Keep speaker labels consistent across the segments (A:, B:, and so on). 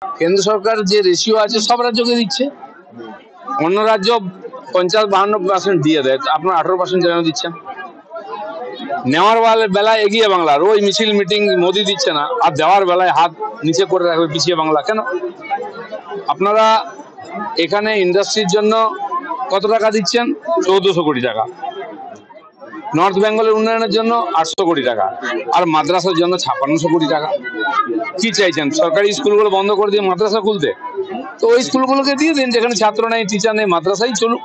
A: কেন্দ্র সরকার যে রেশিও আছে সব রাজ্যকে দিচ্ছে। অন্য রাজ্য 50-52% দিয়ে দেয়, আপনার 18% কেন দিচ্ছেন? নেওয়ার বেলায় এগিয়ে বাংলা, ওই মিছিল মিটিং মোদি দিচ্ছে না, আর দেওয়ার বেলায় হাত নিচে করে রাখবে পিছিয়ে বাংলা কেন? আপনারা এখানে ইন্ডাস্ট্রির জন্য কত টাকা দিচ্ছেন? 1400 কোটি টাকা। নর্থ বেঙ্গলের উন্নয়নের জন্য 800 কোটি টাকা, আর মাদ্রাসার জন্য 5600 কোটি টাকা। কি চাইছেন? সরকারি স্কুলগুলো বন্ধ করে দিয়ে মাদ্রাসা খুলতে? তো ওই স্কুলগুলোকে দিয়ে দিন, যেখানে ছাত্র নেই, টিচার নেই, মাদ্রাসাই চলুক।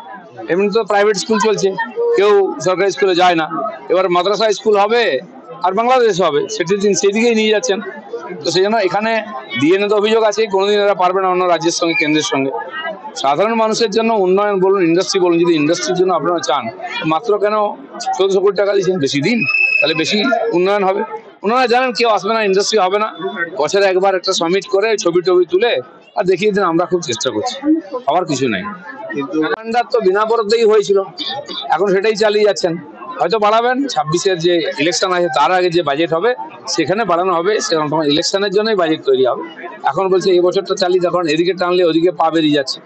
A: এমনি তো প্রাইভেট স্কুল চলছে, কেউ সরকারি স্কুলে যায় না। এবার মাদ্রাসা স্কুল হবে আর বাংলাদেশ হবে, সেদিকেই নিয়ে যাচ্ছেন। তো সেই জন্য এখানে ডিএনএ তো অভিযোগ আছে, কোনোদিন এরা পারবে না অন্য রাজ্যের সঙ্গে কেন্দ্রের সঙ্গে। সাধারণ মানুষের জন্য উন্নয়ন বলুন, ইন্ডাস্ট্রি বলুন, যদি ইন্ডাস্ট্রির জন্য আপনারা চান, মাত্র কেন 1400 কোটি টাকা দিচ্ছেন? বেশি দিন, তাহলে বেশি উন্নয়ন হবে। ওনারা জানেন কেউ আসবে না, ইন্ডাস্ট্রি হবে না, বছরে একবার একটা সামিট করে ছবি টবি তুলে আর দেখিয়ে দিন আমরা খুব চেষ্টা করছি, আবার কিছু নাই। কিন্তু তো বিনা বরাদ্দেই হয়েছিল, এখন সেটাই চালিয়ে যাচ্ছেন। হয়তো বাড়াবেন 26-এর যে ইলেকশন আছে তার আগে যে বাজেট হবে সেখানে বাড়ানো হবে, সেরকম তোমার ইলেকশনের জন্যই বাজেট তৈরি হবে। এখন বলছে এই বছরটা চালিয়ে দেখুন, এদিকে টানলে ওদিকে পা বেরিয়ে যাচ্ছে।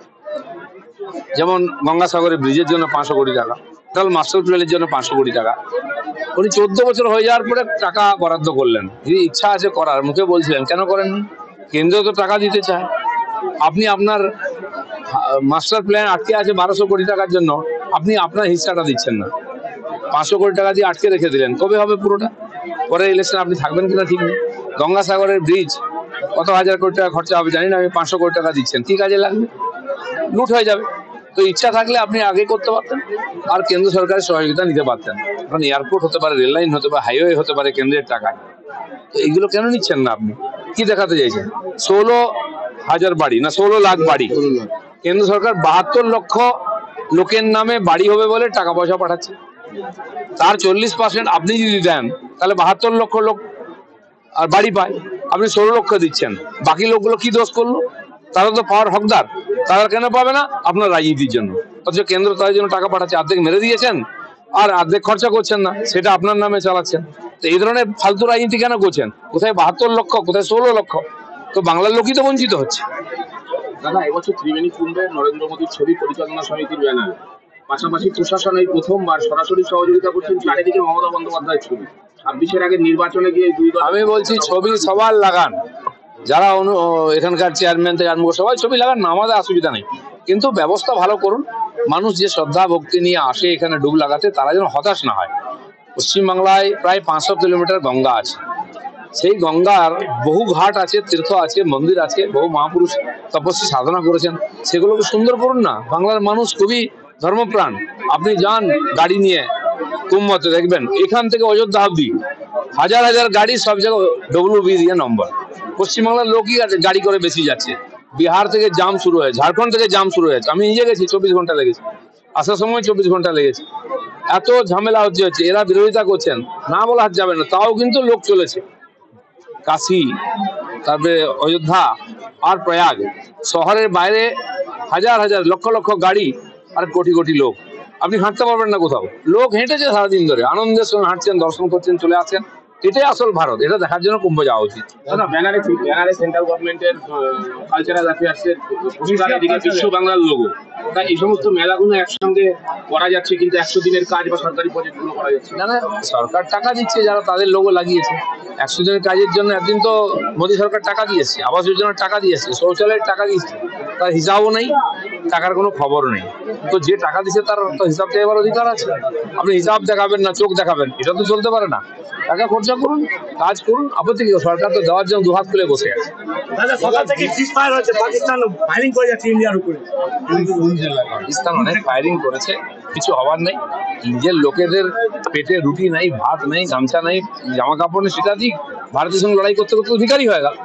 A: যেমন গঙ্গাসাগরের ব্রিজের জন্য 500 কোটি টাকা, টোটাল মাস্টার প্ল্যানের জন্য 500 কোটি টাকা। উনি 14 বছর হয়ে যাওয়ার পরে টাকা বরাদ্দ করলেন। যদি ইচ্ছা আছে করার, মুখে বলছিলেন, কেন করেননি? কেন্দ্র তো টাকা দিতে চায়। আপনি আপনার মাস্টার প্ল্যান আটকে আছে 1200 কোটি টাকার জন্য, আপনি আপনার হিস্সাটা দিচ্ছেন না। 500 কোটি টাকা দিয়ে আটকে রেখে দিলেন, কবে হবে পুরোটা? পরে ইলেকশন আপনি থাকবেন কিনা ঠিক নেই। গঙ্গাসাগরের ব্রিজ কত হাজার কোটি টাকা খরচা হবে জানি না, আমি 500 কোটি টাকা দিচ্ছেন, কি কাজে লাগবে? লুট হয়ে যাবে। তো ইচ্ছা থাকলে আপনি আগে করতে পারতেন, আর কেন্দ্র সরকারের সহযোগিতা নিতে পারতেন। এখন এয়ারপোর্ট হতে পারে, রেল লাইন হতে পারে, হাইওয়ে হতে পারে কেন্দ্রের টাকায়। তো এইগুলো কেন নিচ্ছেন না আপনি? কি দেখাতে চাইছেন? 16,000 বাড়ি না 16 লাখ বাড়ি, কেন্দ্র সরকার 72 লক্ষ লোকের নামে বাড়ি হবে বলে টাকা পয়সা পাঠাচ্ছে। তার 40% আপনি যদি দেন, তাহলে 72 লক্ষ লোক আর বাড়ি পায়। আপনি 16 লক্ষ দিচ্ছেন, বাকি লোকগুলো কি দোষ করলো? তারা তো পাওয়ার হকদার, তারা কেন পাবে না? আপনার রাজনীতির জন্য। অথচ কেন্দ্র তাদের জন্য টাকা পাঠাচ্ছে, অর্ধেক মেরে দিয়েছেন আর অর্ধেক খরচা করছেন না, সেটা আপনার নামে চালাচ্ছেন। তো এই ধরনের ফালতু রাজনীতি কেন করছেন? কোথায় 72 লক্ষ, কোথায় 16 লক্ষ? তো বাংলার লোকই তো বঞ্চিত হচ্ছে।
B: দাদা, এবছর ত্রিবেণী কুম্ভে নরেন্দ্র মোদীর ছবি পরিচালনা সমিতির ব্যানার, পাশাপাশি প্রশাসন এই প্রথমবার সরাসরি সহযোগিতা করছেন, চারিদিকে মমতা বন্দ্যোপাধ্যায়ের ছবি। 26-এর আগে নির্বাচনে গিয়ে
A: আমি বলছি ছবি সবার লাগান, যারা এখানকার চেয়ারম্যান থেকে আরম্ভ সবাই ছবি লাগান না, আমাদের অসুবিধা নেই, কিন্তু ব্যবস্থা ভালো করুন। মানুষ যে শ্রদ্ধা ভক্তি নিয়ে আসে এখানে ডুব লাগাতে, তারা যেন হতাশ না হয়। পশ্চিমবাংলায় প্রায় 500 কিলোমিটার গঙ্গা আছে, সেই গঙ্গার বহু ঘাট আছে, তীর্থ আছে, মন্দির আছে, বহু মহাপুরুষ তপস্বী সাধনা করেছেন, সেগুলোকে সুন্দর করুন না। বাংলার মানুষ খুবই ধর্মপ্রাণ। আপনি যান গাড়ি নিয়ে কুম্ভতে, দেখবেন এখান থেকে অযোধ্যা অব্দি হাজার হাজার গাড়ি, সব জায়গায় WB দিয়ে নম্বর। পশ্চিমবাংলার লোকই গাড়ি করে বেশি যাচ্ছে। বিহার থেকে জাম শুরু হয়েছে, ঝাড়খণ্ড থেকে জাম শুরু হয়েছে। আমি নিজে গেছি, 24 ঘন্টা লেগেছে, আসার সময় 24 ঘন্টা লেগেছে। এত ঝামেলা হচ্ছে। এরা বিরোধিতা করছেন, না বলা যাবে না, তাও কিন্তু লোক চলেছে। কাশী, তারপরে অযোধ্যা আর প্রয়াগ, শহরের বাইরে হাজার হাজার লক্ষ লক্ষ গাড়ি আর কোটি কোটি লোক। আপনি হাঁটতে পারবেন না কোথাও, লোক হেঁটেছে সারাদিন ধরে, আনন্দের সঙ্গে হাঁটছেন, দর্শন করছেন, চলে আসছেন। এটাই আসল ভারত, এটা দেখার জন্য কুম্ভ যাওয়া উচিত।
B: ব্যানারে সেন্ট্রাল গভর্নমেন্টের কালচারাল অ্যাফেয়ার্সের এদিকে বিশ্ব বাংলার লোগো। তাই এই সমস্ত মেলাগুলো একসঙ্গে করা যাচ্ছে, কিন্তু 100 দিনের কাজ বা সরকারি প্রজেক্টগুলো করা যাচ্ছে
A: না। সরকার টাকা দিচ্ছে, যারা তাদের লোগো লাগিয়েছে। 100 দিনের কাজের জন্য একদিন তো মোদী সরকার টাকা দিয়েছে, আবাস যোজনার টাকা দিয়েছে, শৌচালয়ের টাকা দিয়েছে, তার হিসাবও নেই, টাকার কোনো খবর নেই। তো যে টাকা দিচ্ছে তার তো হিসাব দেওয়ার অধিকার আছে। আপনি হিসাব দেখাবেন না, চোখ দেখাবেন, এটা তো চলতে পারে না। টাকা খরচা করুন, কাজ করুন, আপত্তি কি? সরকার তো দেওয়ার জন্য দুহাত খুলে বসে আছে। পাকিস্তান অনেক ফায়ারিং করেছে, কিছু হওয়ার নেই। নিজের লোকেদের পেটে রুটি নাই, ভাত নেই, গামছা নেই, জামা কাপড় নেই, সেটা দিক। ভারতের সঙ্গে লড়াই করতে করতে অধিকারী হয়ে গেল।